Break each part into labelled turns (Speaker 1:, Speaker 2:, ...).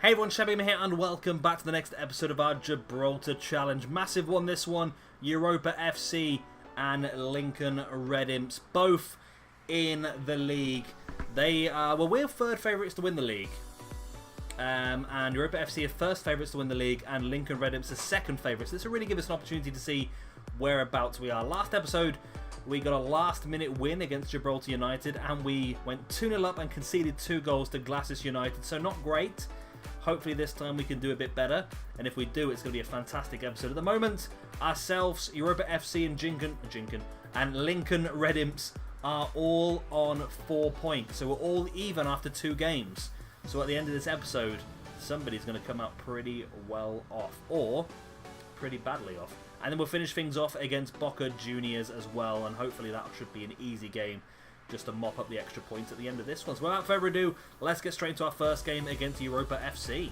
Speaker 1: Hey everyone, Shabby here and welcome back to the next episode of our Gibraltar Challenge. Massive one this one, Europa FC and Lincoln Red Imps, both in the league. They well, we're third favourites to win the league. And Europa FC are first favourites to win the league and Lincoln Red Imps are second favourites. This will really give us an opportunity to see whereabouts we are. Last episode, we got a last-minute win against Gibraltar United and we went 2-0 up and conceded 2 goals to Glasses United, so not great. Hopefully this time we can do a bit better, and if we do, it's going to be a fantastic episode. At the moment, ourselves, Europa FC and Lincoln Red Imps are all on 4 points, so we're all even after 2 games. So at the end of this episode, somebody's going to come out pretty well off, or pretty badly off. And then we'll finish things off against Boca Juniors as well, and hopefully that should be an easy game, just to mop up the extra points at the end of this one. So without further ado, let's get straight into our first game against Europa FC.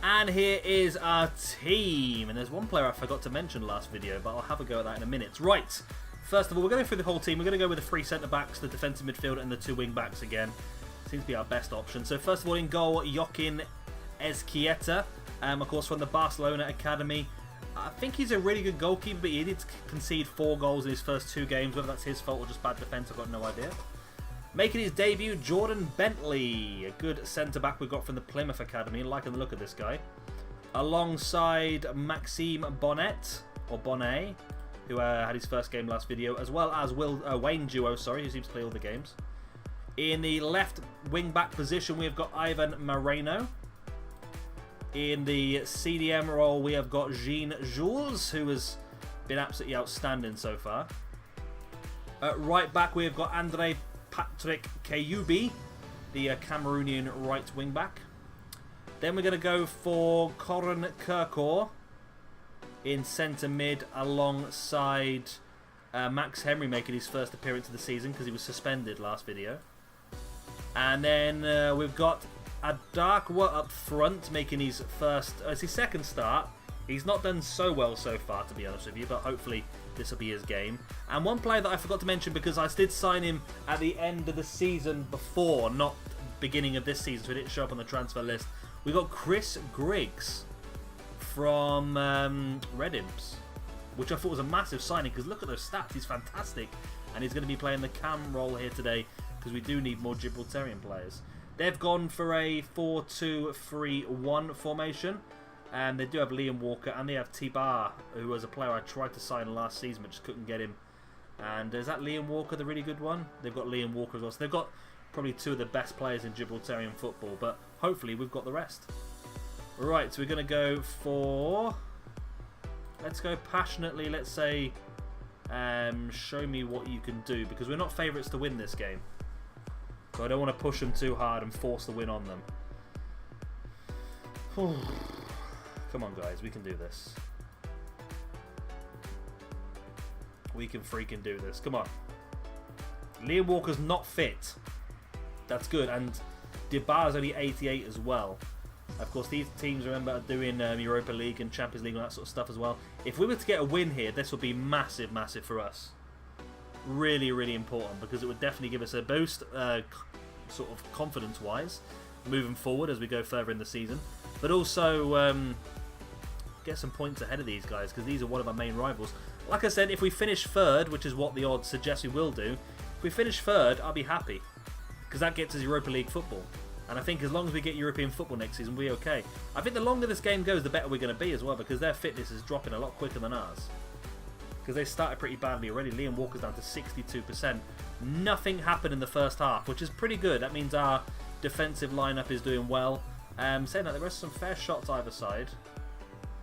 Speaker 1: And here is our team. And there's one player I forgot to mention last video, but I'll have a go at that in a minute. Right, first of all, we're going through the whole team. We're going to go with the 3 centre-backs, the defensive midfielder, and the 2 wing-backs again. Seems to be our best option. So first of all, in goal, Joaquin Ezquieta, of course, from the Barcelona Academy. I think he's a really good goalkeeper, but he did concede 4 goals in his first 2 games. Whether that's his fault or just bad defence, I've got no idea. Making his debut, Jordan Bentley, a good centre-back we got from the Plymouth Academy. Liking the look of this guy. Alongside Maxime Bonnet, or Bonnet, who had his first game last video, as well as Wayne Duo, who seems to play all the games. In the left wing-back position, we have got Ivan Moreno. In the CDM role, we have got Jean Jules, who has been absolutely outstanding so far. At right back, we have got Andre Patrick Kayubi, the Cameroonian right wing back. Then we're going to go for Corin Kirkor in centre mid, alongside Max Henry making his first appearance of the season because he was suspended last video. And then we've got Adarkwa up front, making his second start. He's not done so well so far, to be honest with you, but hopefully this will be his game. And one player that I forgot to mention, because I did sign him at the end of the season before, not beginning of this season, so he didn't show up on the transfer list. We got Chris Griggs from Red Imps, which I thought was a massive signing, because look at those stats, he's fantastic. And he's going to be playing the cam role here today, because we do need more Gibraltarian players. They've gone for a 4-2-3-1 formation. And they do have Liam Walker. And they have Tibar, who was a player I tried to sign last season, but just couldn't get him. And is that Liam Walker, the really good one? They've got Liam Walker as well. So they've got probably 2 of the best players in Gibraltarian football. But hopefully we've got the rest. Right, so we're going to go for... Let's go passionately. Let's say, show me what you can do. Because we're not favourites to win this game. So I don't want to push them too hard and force the win on them. Come on, guys. We can do this. We can freaking do this. Come on. Liam Walker's not fit. That's good. And Dibar's only 88 as well. Of course, these teams, remember, are doing Europa League and Champions League and that sort of stuff as well. If we were to get a win here, this would be massive, massive for us. Really, really important, because it would definitely give us a boost, sort of confidence-wise, moving forward as we go further in the season. But also get some points ahead of these guys, because these are one of our main rivals. Like I said, if we finish third, which is what the odds suggest we will do, if we finish third, I'll be happy, because that gets us Europa League football. And I think as long as we get European football next season, we'll be okay. I think the longer this game goes, the better we're going to be as well, because their fitness is dropping a lot quicker than ours. Because they started pretty badly already. Liam Walker's down to 62%. Nothing happened in the first half, which is pretty good. That means our defensive lineup is doing well. Saying that, there were some fair shots either side.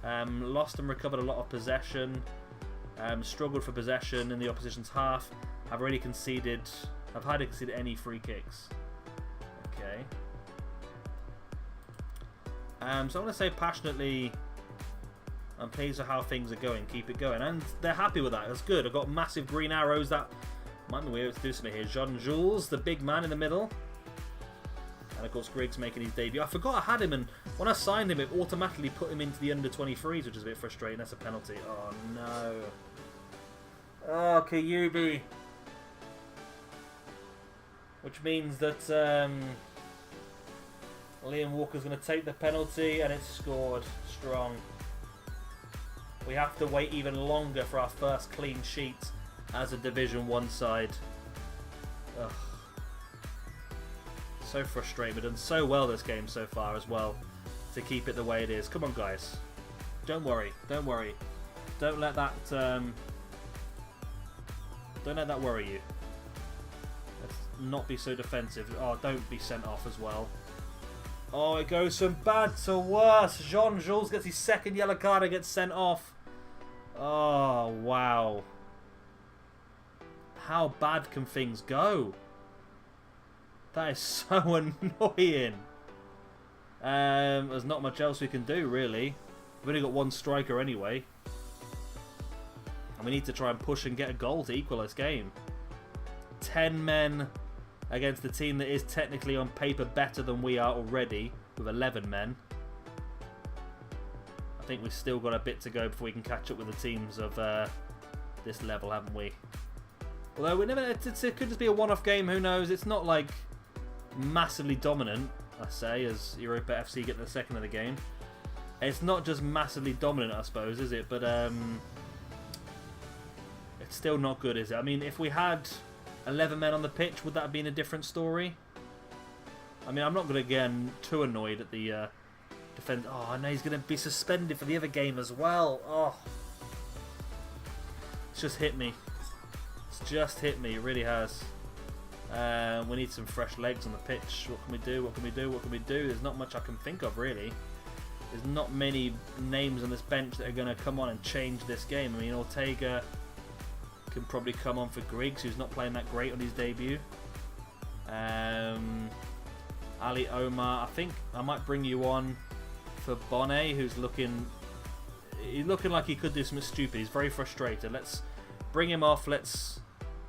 Speaker 1: Lost and recovered a lot of possession. Struggled for possession in the opposition's half. I've hardly conceded any free kicks. Okay. So I'm going to say passionately, I'm pleased with how things are going. Keep it going. And they're happy with that. That's good. I've got massive green arrows. That might be able to do something here. Jean Jules, the big man in the middle. And of course, Griggs making his debut. I forgot I had him, and when I signed him, it automatically put him into the under-23s, which is a bit frustrating. That's a penalty. Oh, no. Oh, Kayubi. Which means that Liam Walker's going to take the penalty, and it's scored. Strong. We have to wait even longer for our first clean sheet as a Division 1 side. Ugh. So frustrating. We've done so well this game so far as well to keep it the way it is. Come on, guys. Don't worry. Don't worry. Don't let that worry you. Let's not be so defensive. Oh, don't be sent off as well. Oh, it goes from bad to worse. Jean-Jules gets his second yellow card and gets sent off. Oh, wow. How bad can things go? That is so annoying. There's not much else we can do, really. We've only got one striker anyway. And we need to try and push and get a goal to equal this game. 10 men against a team that is technically on paper better than we are already, with 11 men. I think we've still got a bit to go before we can catch up with the teams of this level, haven't we? Although we never, it could just be a one-off game, who knows? It's not like massively dominant, I say, as Europa FC get the second of the game. It's not just massively dominant, I suppose, is it? But it's still not good, is it? I mean, if we had 11 men on the pitch, would that have been a different story? I mean, I'm not going to get too annoyed at the defence. Oh, I know he's going to be suspended for the other game as well. Oh, it's just hit me. It's just hit me. It really has. We need some fresh legs on the pitch. What can we do? What can we do? What can we do? There's not much I can think of, really. There's not many names on this bench that are going to come on and change this game. I mean, Ortega can probably come on for Griggs, who's not playing that great on his debut. Ali Omar, I think I might bring you on for Bonnet, who's looking like he could do something stupid. He's very frustrated. Let's bring him off. Let's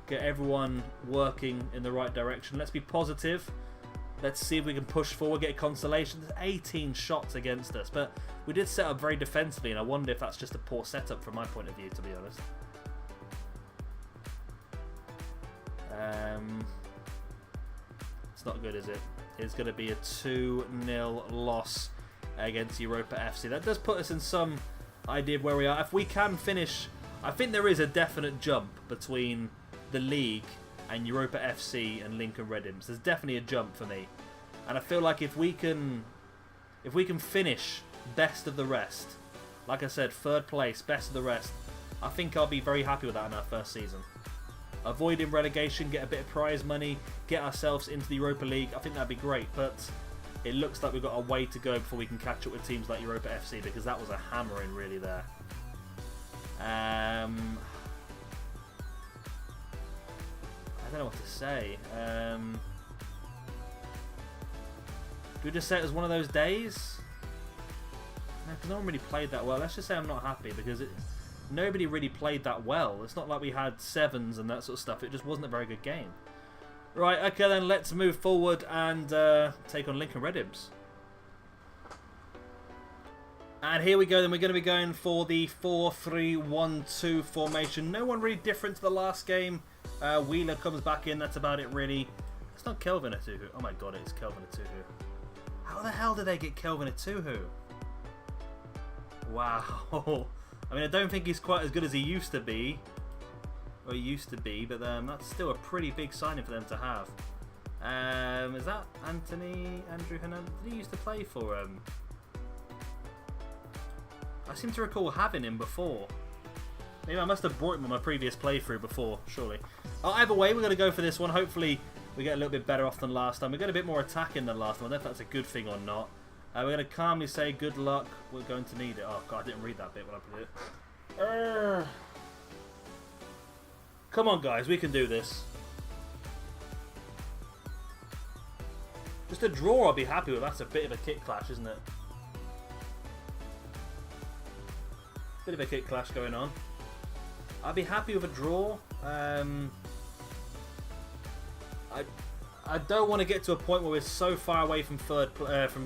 Speaker 1: get everyone working in the right direction. Let's be positive. Let's see if we can push forward, get a consolation. There's 18 shots against us, but we did set up very defensively, and I wonder if that's just a poor setup from my point of view, to be honest. It's not good, is it? It's going to be a 2-0 loss against Europa FC. That does put us in some idea of where we are. If we can finish, I think there is a definite jump between the league and Europa FC and Lincoln Red Imps. There's definitely a jump for me, and I feel like if we can finish best of the rest, like I said, third place, best of the rest, I think I'll be very happy with that in our first season. Avoiding relegation, get a bit of prize money, get ourselves into the Europa League, I think that'd be great, but it looks like we've got a way to go before we can catch up with teams like Europa FC, because that was a hammering really there. I don't know what to say. Do we just say it was one of those days? No, because no one really played that well. Let's just say I'm not happy, because nobody really played that well. It's not like we had sevens and that sort of stuff. It just wasn't a very good game. Right, okay then, let's move forward and take on Lincoln Red Imps. And here we go, then we're going to be going for the 4-3-1-2 formation. No one really different to the last game. Wheeler comes back in, that's about it really. It's not Kelvin Atuhu. Oh my god, it's Kelvin Atuhu. How the hell did they get Kelvin Atuhu? Wow. I mean, I don't think he's quite as good as he used to be. Or he used to be, but that's still a pretty big signing for them to have. Is that Andrew Hernandez? Did he used to play for I seem to recall having him before. Maybe I must have brought him on my previous playthrough before, surely. Either way, we're going to go for this one. Hopefully, we get a little bit better off than last time. We got a bit more attacking than last time. I don't know if that's a good thing or not. We're going to calmly say good luck. We're going to need it. Oh, God, I didn't read that bit when I put it. Come on, guys. We can do this. Just a draw I'll be happy with. That's a bit of a kick clash, isn't it? Bit of a kick clash going on. I'd be happy with a draw. I don't want to get to a point where we're so far away from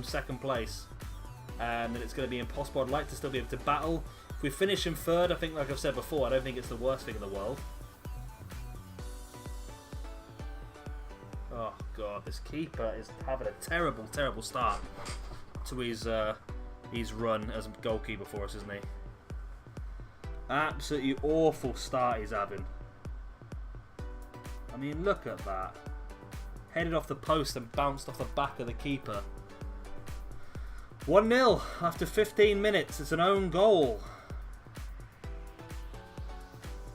Speaker 1: second place that it's going to be impossible. I'd like to still be able to battle. If we finish in third, I think, like I've said before, I don't think it's the worst thing in the world. Oh, god, this keeper is having a terrible, terrible start to his run as a goalkeeper for us, isn't he? Absolutely awful start he's having. I mean, look at that. Headed off the post and bounced off the back of the keeper. 1-0 after 15 minutes. It's an own goal.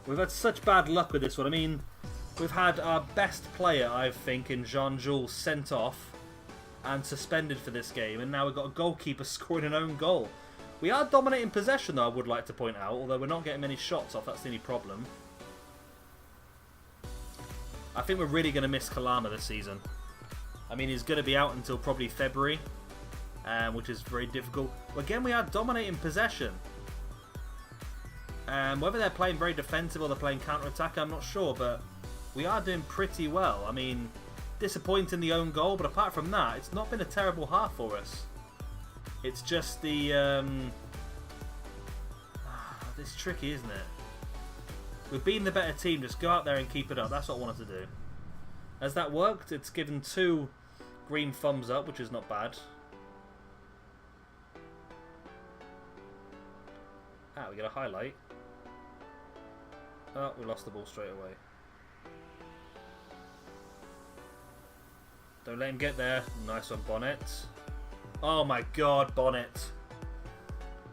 Speaker 1: We've had such bad luck with this one. I mean, we've had our best player, I think, in Jean-Jules sent off and suspended for this game. And now we've got a goalkeeper scoring an own goal. We are dominating possession, though, I would like to point out. Although we're not getting many shots off. That's the only problem. I think we're really going to miss Kalama this season. I mean, he's going to be out until probably February. Which is very difficult. Again, we are dominating possession. Whether they're playing very defensive or they're playing counter-attack, I'm not sure, but we are doing pretty well. I mean, disappointing the own goal, but apart from that, it's not been a terrible half for us. It's just the... it's tricky, isn't it? We've been the better team, just go out there and keep it up. That's what I wanted to do. Has that worked? It's given 2 green thumbs up, which is not bad. Ah, we get a highlight. Oh, we lost the ball straight away. Don't let him get there. Nice one, Bonnet. Oh my god, Bonnet.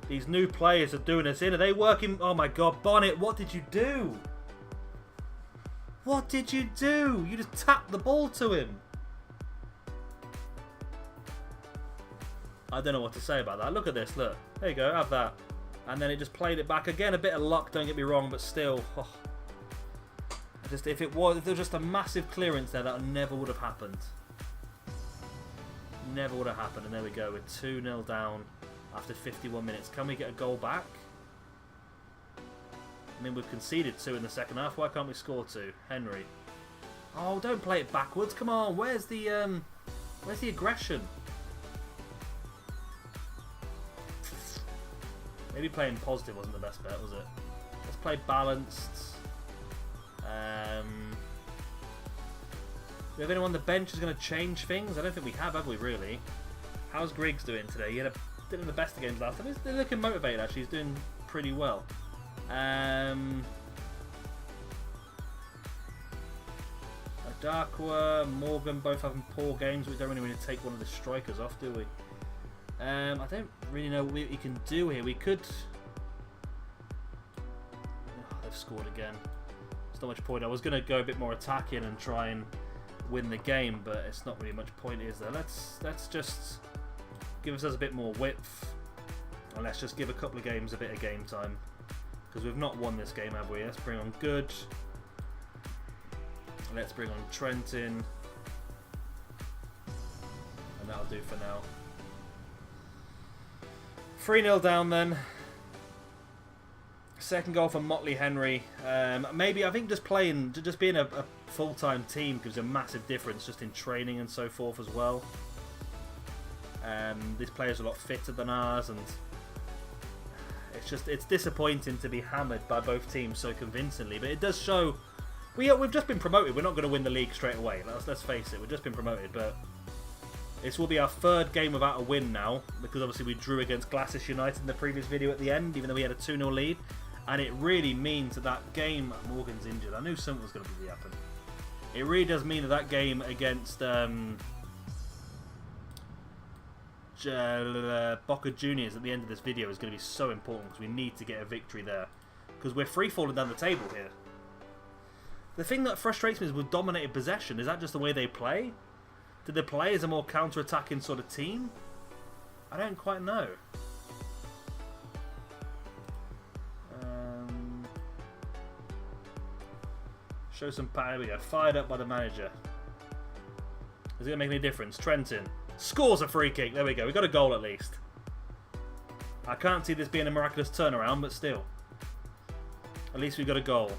Speaker 1: These new players are doing us in. Are they working? Oh my god, Bonnet, what did you do? What did you do? You just tapped the ball to him. I don't know what to say about that. Look at this, look. There you go, have that. And then it just played it back again. A bit of luck, don't get me wrong, but still. Oh. If there was just a massive clearance there, that never would have happened. Never would have happened. And there we go. We're 2-0 down after 51 minutes. Can we get a goal back? I mean, we've conceded 2 in the second half. Why can't we score 2? Henry. Oh, don't play it backwards. Come on. Where's the aggression? Maybe playing positive wasn't the best bet, was it? Let's play balanced. Do we have anyone on the bench who's going to change things? I don't think we have we, really? How's Griggs doing today? He didn't the best of games last time. He's looking motivated, actually. He's doing pretty well. Adakwa, Morgan, both having poor games. We don't really want to take one of the strikers off, do we? I don't really know what we can do here. We could... Oh, they've scored again. There's not much point. I was going to go a bit more attacking and try and win the game, but it's not really much point, is there? Let's just give ourselves a bit more width, and let's just give a couple of games a bit of game time, because we've not won this game, have we? Let's bring on Good. Let's bring on Trent in, and that'll do for now. 3-0 down then. Second goal for Motley Henry. Maybe, I think just being a full-time team gives a massive difference just in training and so forth as well. These players are a lot fitter than ours, and it's disappointing to be hammered by both teams so convincingly, but it does show we've just been promoted. We're not going to win the league straight away. Let's face it, we've just been promoted, but this will be our 3rd game without a win now, because obviously we drew against Glasses United in the previous video at the end, even though we had a 2-0 lead. And it really means that game... Morgan's injured. I knew something was going to be happening. It really does mean that game against Boca Juniors at the end of this video is going to be so important, because we need to get a victory there. Because we're free-falling down the table here. The thing that frustrates me is we've dominated possession. Is that just the way they play? Do they play as a more counter-attacking sort of team? I don't quite know. Show some power. We go. Fired up by the manager. Is it going to make any difference? Trenton scores a free kick. There we go. We got a goal at least. I can't see this being a miraculous turnaround, but still. At least we got a goal.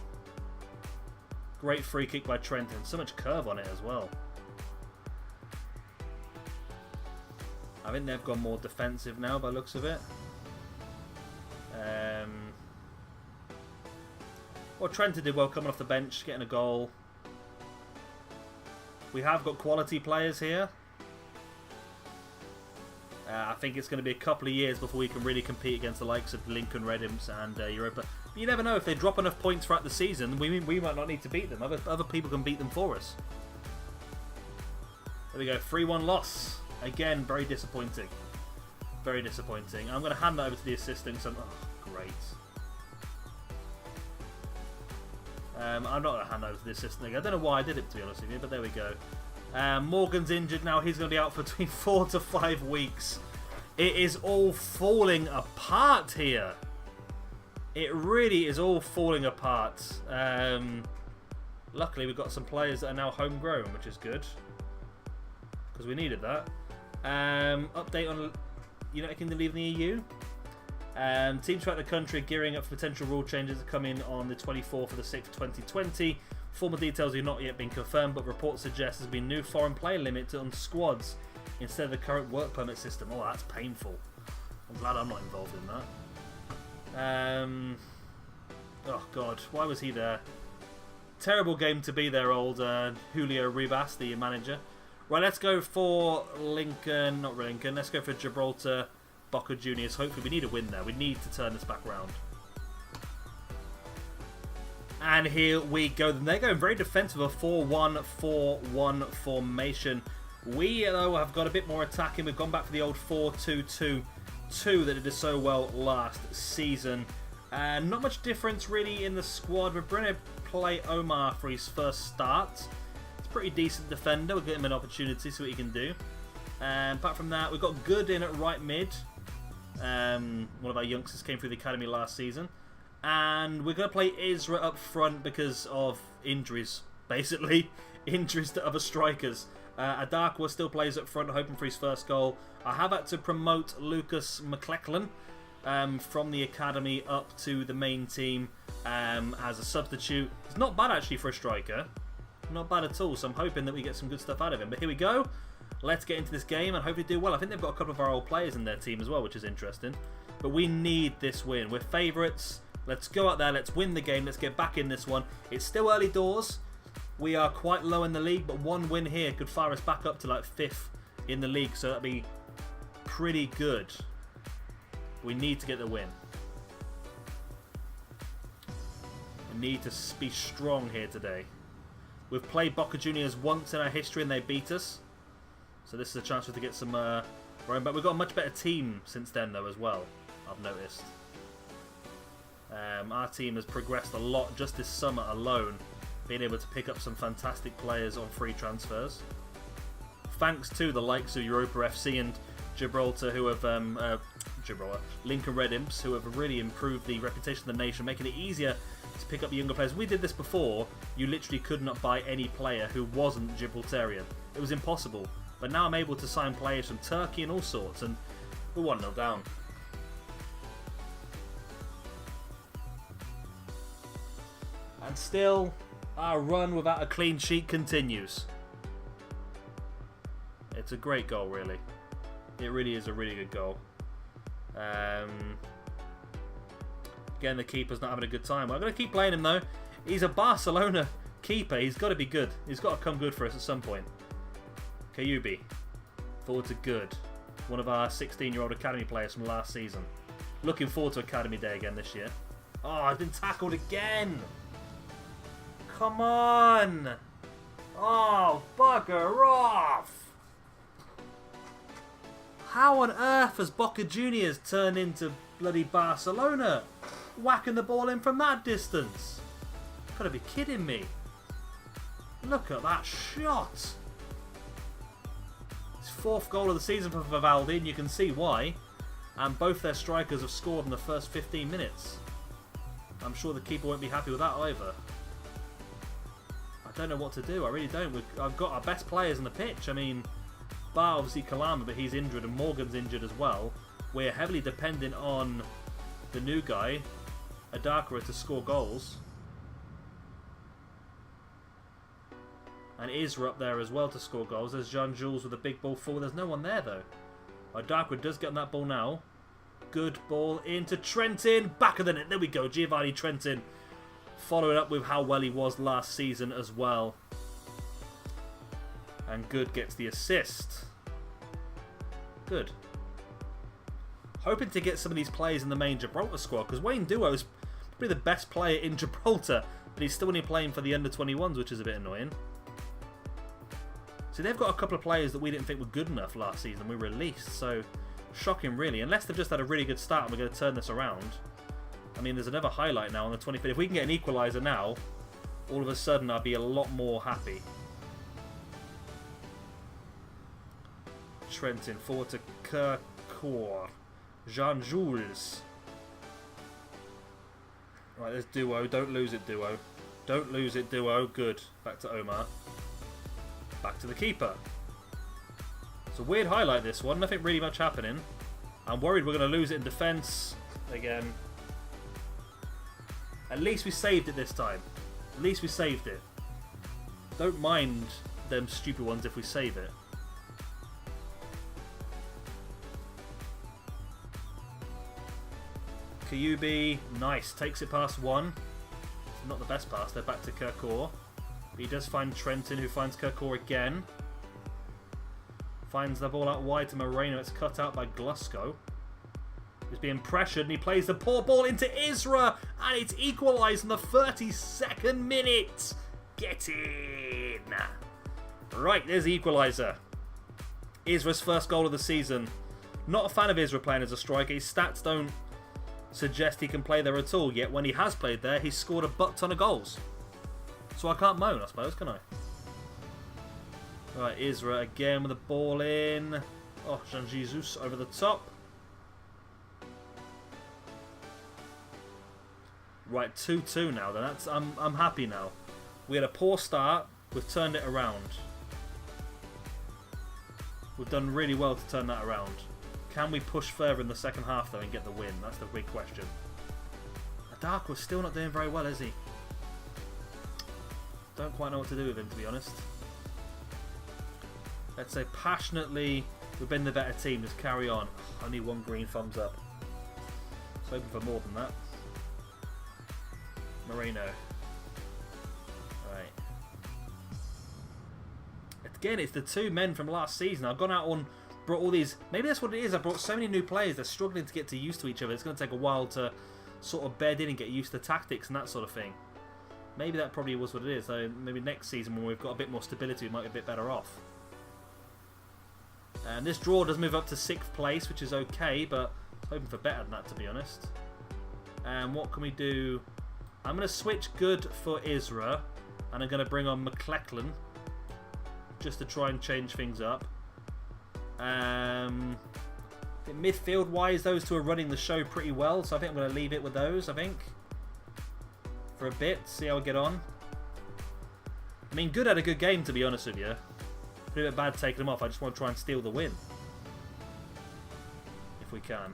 Speaker 1: Great free kick by Trenton. So much curve on it as well. I think they've gone more defensive now by the looks of it. Well, Trenton did well coming off the bench, getting a goal. We have got quality players here. I think it's going to be a couple of years before we can really compete against the likes of Lincoln Red Imps and Europa. But you never know, if they drop enough points throughout the season, we might not need to beat them. Other people can beat them for us. There we go, 3-1 loss. Again, very disappointing. Very disappointing. I'm going to hand that over to the assistant. Oh, great. I'm not going to hand over to the assistant again. I don't know why I did it, to be honest with you, but there we go. Morgan's injured now. He's going to be out for between 4 to 5 weeks. It is all falling apart here. It really is all falling apart. Luckily, we've got some players that are now homegrown, which is good. Because we needed that. Update on United Kingdom leaving the EU. Teams throughout the country are gearing up for potential rule changes that come in on the 24th of the 6th, 2020. Formal details have not yet been confirmed, but reports suggest there's been a new foreign player limit on squads instead of the current work permit system. Oh, that's painful. I'm glad I'm not involved in that. Oh, God. Why was he there? Terrible game to be there, old Julio Ribas, the manager. Right, let's go for Lincoln. Not Lincoln. Let's go for Gibraltar, Boca Juniors. Hopefully we need a win there. We need to turn this back round. And here we go. They're going very defensive, a 4-1-4-1 formation. We, though, have got a bit more attacking. We've gone back for the old 4-2-2-2 that did so well last season. Not much difference, really, in the squad. We're going to play Omar for his first start. It's a pretty decent defender. We'll give him an opportunity, see what he can do. Apart from that, we've got Good in at right mid. One of our youngsters came through the academy last season. And we're going to play Isra up front because of injuries, basically. Injuries to other strikers. Adakwa still plays up front, hoping for his first goal. I have had to promote Lucas McLachlan from the academy up to the main team as a substitute. It's not bad, actually, for a striker. Not bad at all, so I'm hoping that we get some good stuff out of him. But here we go. Let's get into this game and hopefully do well. I think they've got a couple of our old players in their team as well, which is interesting. But we need this win. We're favourites. Let's go out there, let's win the game, let's get back in this one. It's still early doors. We are quite low in the league, but one win here could fire us back up to like 5th in the league, so that'd be pretty good. We need to get the win. We need to be strong here today. We've played Boca Juniors once in our history and they beat us. So this is a chance for us to get some run back. We've got a much better team since then though as well, I've noticed. Our team has progressed a lot just this summer alone, being able to pick up some fantastic players on free transfers. Thanks to the likes of Europa FC and Gibraltar, who have Lincoln Red Imps, who have really improved the reputation of the nation, making it easier to pick up younger players. We did this before. You literally could not buy any player who wasn't Gibraltarian. It was impossible. But now I'm able to sign players from Turkey and all sorts, and we're 1-0 down. And still, our run without a clean sheet continues. It's a great goal, really. It really is a really good goal. Again, the keeper's not having a good time. I'm going to keep playing him, though. He's a Barcelona keeper. He's got to be good. He's got to come good for us at some point. Kayubi. Forward to Good. One of our 16-year-old academy players from last season. Looking forward to Academy Day again this year. Oh, I've been tackled again. Come on! Oh, bugger off! How on earth has Boca Juniors turned into bloody Barcelona? Whacking the ball in from that distance. Gotta be kidding me. Look at that shot. It's 4th goal of the season for Vivaldi, and you can see why. And both their strikers have scored in the first 15 minutes. I'm sure the keeper won't be happy with that either. I don't know what to do. I really don't. I've got our best players on the pitch. I mean, bar obviously Kalama, but he's injured, and Morgan's injured as well. We're heavily dependent on the new guy, Adakara, to score goals. And Isra up there as well to score goals. There's Jean-Jules with a big ball forward. There's no one there, though. Adakara does get on that ball now. Good ball into Trentin. Back of the net. There we go. Giovanni Trentin. Following up with how well he was last season as well. And Good gets the assist. Good. Hoping to get some of these players in the main Gibraltar squad, because Wayne Duo is probably the best player in Gibraltar, but he's still only playing for the under-21s, which is a bit annoying. So they've got a couple of players that we didn't think were good enough last season we released, so shocking really. Unless they've just had a really good start and we're going to turn this around. I mean, there's another highlight now on the 25th. If we can get an equaliser now, all of a sudden I'd be a lot more happy. Trentin forward to Kirkor. Jean-Jules. Right, there's Duo. Don't lose it, Duo. Don't lose it, Duo. Good. Back to Omar. Back to the keeper. It's a weird highlight, this one. Nothing really much happening. I'm worried we're going to lose it in defence again. At least we saved it this time. At least we saved it. Don't mind them stupid ones if we save it. Kayubi, nice. Takes it past one. Not the best pass. They're back to Kirkor. But he does find Trentin, who finds Kirkor again. Finds the ball out wide to Moreno. It's cut out by Glasgow. He's being pressured and he plays the poor ball into Isra. And it's equalised in the 32nd minute. Get in. Right, there's the equaliser. Isra's first goal of the season. Not a fan of Isra playing as a striker. His stats don't suggest he can play there at all, yet when he has played there, he's scored a butt ton of goals. So I can't moan, I suppose, can I? Right, Isra again with the ball in. Oh, Jean-Jesus over the top. Right, 2-2 now. Then I'm happy now. We had a poor start. We've turned it around. We've done really well to turn that around. Can we push further in the second half, though, and get the win? That's the big question. Adarko's still not doing very well, is he? Don't quite know what to do with him, to be honest. Let's say passionately, we've been the better team. Just carry on. Only one green thumbs up. I was hoping for more than that. Moreno. Right. Again, it's the two men from last season. I've gone out on... brought all these, maybe that's what it is, I brought so many new players, they're struggling to get used to each other. It's going to take a while to sort of bed in and get used to tactics and that sort of thing. Maybe that probably was what it is. So maybe next season when we've got a bit more stability, we might be a bit better off. And this draw does move up to 6th place, which is okay, but hoping for better than that, to be honest. And what can we do? I'm going to switch Good for Isra, and I'm going to bring on McLachlan just to try and change things up. Midfield-wise, those two are running the show pretty well, so I think I'm going to leave it with those, I think. For a bit, see how we get on. I mean, Good had a good game, to be honest with you. Pretty bit bad taking them off. I just want to try and steal the win. If we can.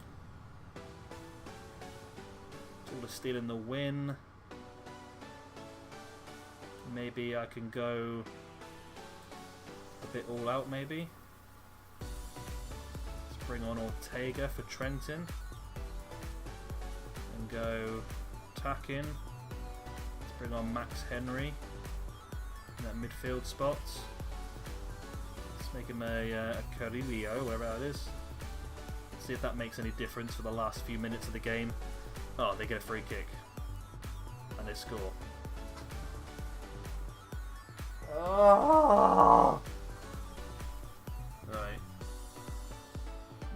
Speaker 1: All the stealing the win. Maybe I can go a bit all out, maybe. Bring on Ortega for Trentin and go attacking. Let's bring on Max Henry in that midfield spot. Let's make him a Carrillo, wherever that is. See if that makes any difference for the last few minutes of the game. Oh, they get a free kick and they score. Oh! Right.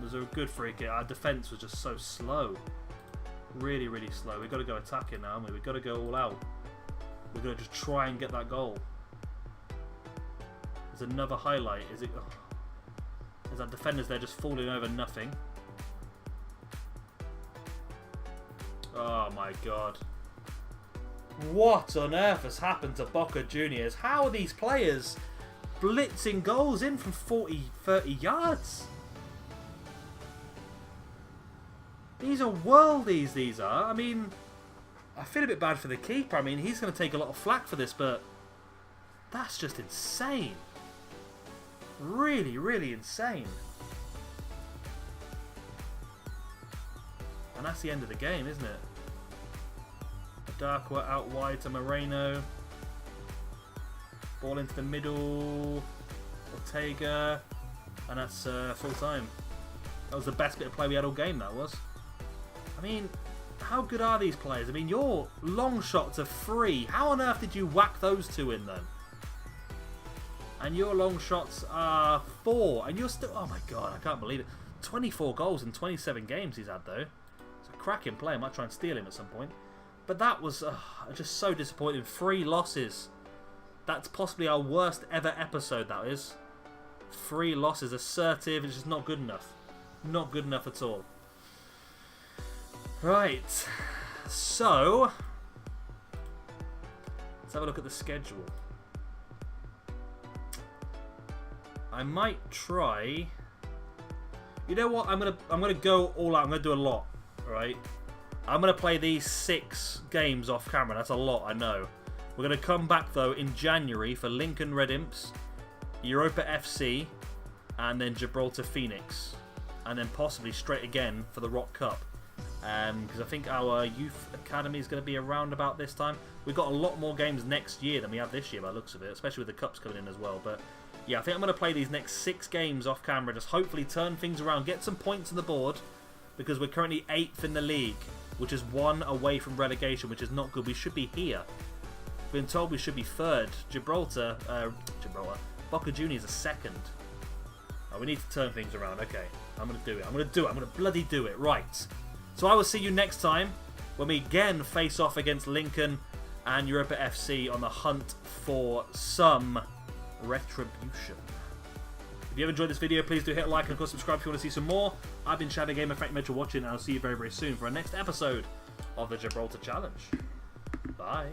Speaker 1: It was a good free kick. Our defence was just so slow. Really, really slow. We've got to go attacking now, haven't we? We've got to go all out. We've got to just try and get that goal. There's another highlight. Is it? Oh. There's our defenders there just falling over nothing. Oh my god. What on earth has happened to Boca Juniors? How are these players blitzing goals in from 40, 30 yards? These are worldies, these are. I mean, I feel a bit bad for the keeper. I mean, he's going to take a lot of flack for this, but that's just insane. Really, really insane. And that's the end of the game, isn't it? Darkwa out wide to Moreno. Ball into the middle. Ortega, and that's full time. That was the best bit of play we had all game, that was. I mean, how good are these players? I mean, your long shots are 3. How on earth did you whack those 2 in then? And your long shots are 4. And you're still... Oh my god, I can't believe it. 24 goals in 27 games he's had, though. It's a cracking play. I might try and steal him at some point. But that was just so disappointing. 3 losses. That's possibly our worst ever episode, that is. 3 losses. Assertive. It's just not good enough. Not good enough at all. Right. So, let's have a look at the schedule. I might try... You know what? I'm gonna go all out. I'm gonna do a lot. Right? I'm gonna play these 6 games off camera. That's a lot, I know. We're gonna come back though in January for Lincoln Red Imps, Europa FC, and then Gibraltar Phoenix, and then possibly straight again for the Rock Cup. Because I think our youth academy is going to be around about this time. We've got a lot more games next year than we have this year by the looks of it, especially with the cups coming in as well. But yeah, I think I'm going to play these next 6 games off camera, just hopefully turn things around, get some points on the board, because we're currently 8th in the league, which is 1 away from relegation, which is not good. We should be here. We've been told we should be 3rd. Gibraltar, Boca Juniors are 2nd. Oh, we need to turn things around. Okay, I'm going to do it. I'm going to do it. I'm going to bloody do it. Right. So I will see you next time when we again face off against Lincoln and Europa FC on the hunt for some retribution. If you have enjoyed this video, please do hit like and of course subscribe if you want to see some more. I've been Shadow Gamer, thank you for watching, and I'll see you very, very soon for our next episode of the Gibraltar Challenge. Bye.